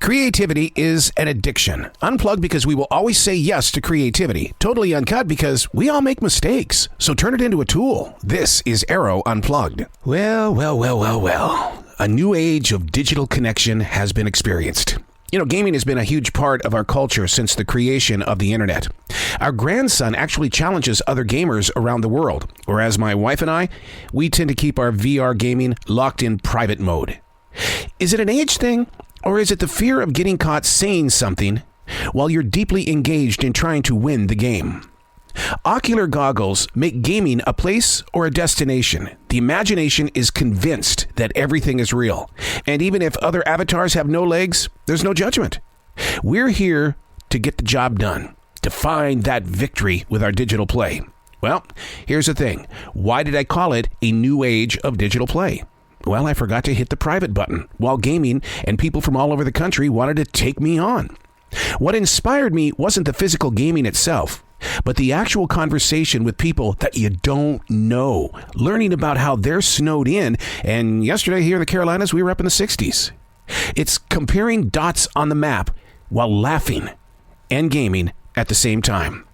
Creativity is an addiction. Unplugged because we will always say yes to creativity. Totally Uncut because we all make mistakes. So turn it into a tool. This is Arroe Unplugged. Well. A new age of digital connection has been experienced. Gaming has been a huge part of our culture since the creation of the internet. Our grandson actually challenges other gamers around the world, whereas my wife and I, we tend to keep our VR gaming locked in private mode. Is it an age thing? Or is it the fear of getting caught saying something while you're deeply engaged in trying to win the game? Ocular goggles make gaming a place or a destination. The imagination is convinced that everything is real. And even if other avatars have no legs, there's no judgment. We're here to get the job done, to find that victory with our digital play. Well, here's the thing. Why did I call it a new age of digital play? Well, I forgot to hit the private button while gaming, and people from all over the country wanted to take me on. What inspired me wasn't the physical gaming itself, but the actual conversation with people that you don't know, learning about how they're snowed in, and yesterday here in the Carolinas, we were up in the 60s. It's comparing dots on the map while laughing and gaming at the same time.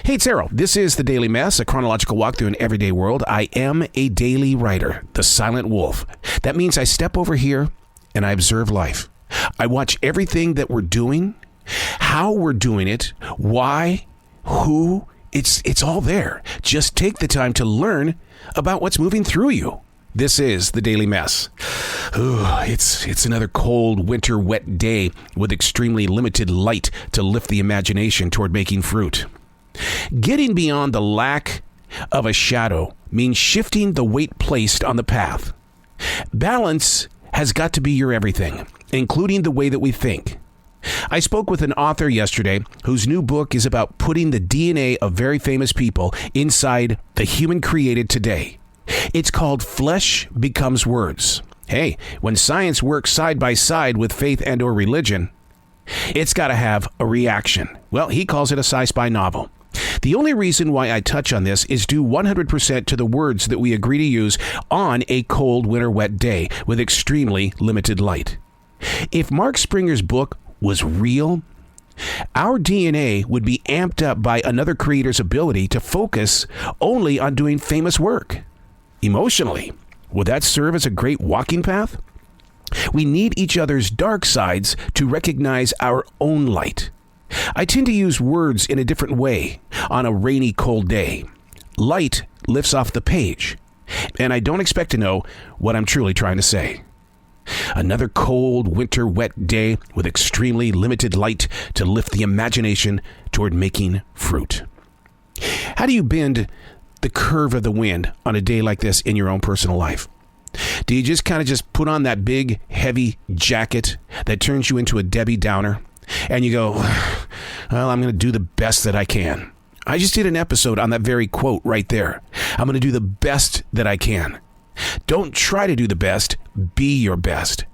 Hey, it's Arroe. This is The Daily Mess, a chronological walk through an everyday world. I am a daily writer, the silent wolf. That means I step over here and I observe life. I watch everything that we're doing, how we're doing it, why, who. It's all there. Just take the time to learn about what's moving through you. This is The Daily Mess. Ooh, it's another cold, winter, wet day with extremely limited light to lift the imagination toward making fruit. Getting beyond the lack of a shadow means shifting the weight placed on the path. Balance has got to be your everything, including the way that we think. I spoke with an author yesterday whose new book is about putting the DNA of very famous people inside the human created today. It's called Flesh Becomes Words. Hey, when science works side by side with faith and or religion, it's got to have a reaction. Well, he calls it a sci-fi novel. The only reason why I touch on this is due 100% to the words that we agree to use on a cold winter wet day with extremely limited light. If Mark Springer's book was real, our DNA would be amped up by another creator's ability to focus only on doing famous work. Emotionally, would that serve as a great walking path? We need each other's dark sides to recognize our own light. I tend to use words in a different way on a rainy, cold day. Light lifts off the page, and I don't expect to know what I'm truly trying to say. Another cold, winter, wet day with extremely limited light to lift the imagination toward making fruit. How do you bend the curve of the wind on a day like this in your own personal life? Do you just put on that big, heavy jacket that turns you into a Debbie Downer? And you go, well, I'm going to do the best that I can. I just did an episode on that very quote right there. I'm going to do the best that I can. Don't try to do the best, be your best.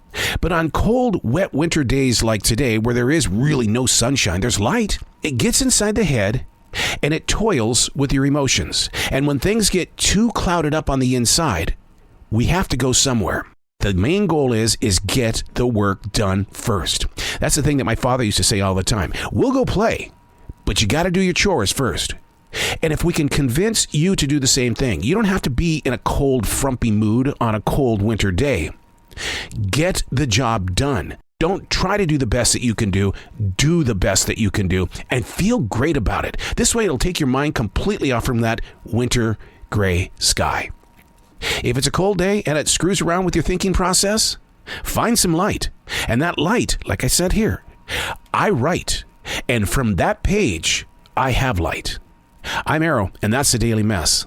But on cold, wet winter days like today, where there is really no sunshine, there's light. It gets inside the head and it toils with your emotions. And when things get too clouded up on the inside, we have to go somewhere. The main goal is get the work done first. That's the thing that my father used to say all the time. We'll go play, but you got to do your chores first. And if we can convince you to do the same thing, you don't have to be in a cold, frumpy mood on a cold winter day. Get the job done. Don't try to do the best that you can do. Do the best that you can do and feel great about it. This way it'll take your mind completely off from that winter gray sky. If it's a cold day and it screws around with your thinking process, find some light. And that light, like I said here, I write. And from that page, I have light. I'm Arroe, and that's The Daily Mess.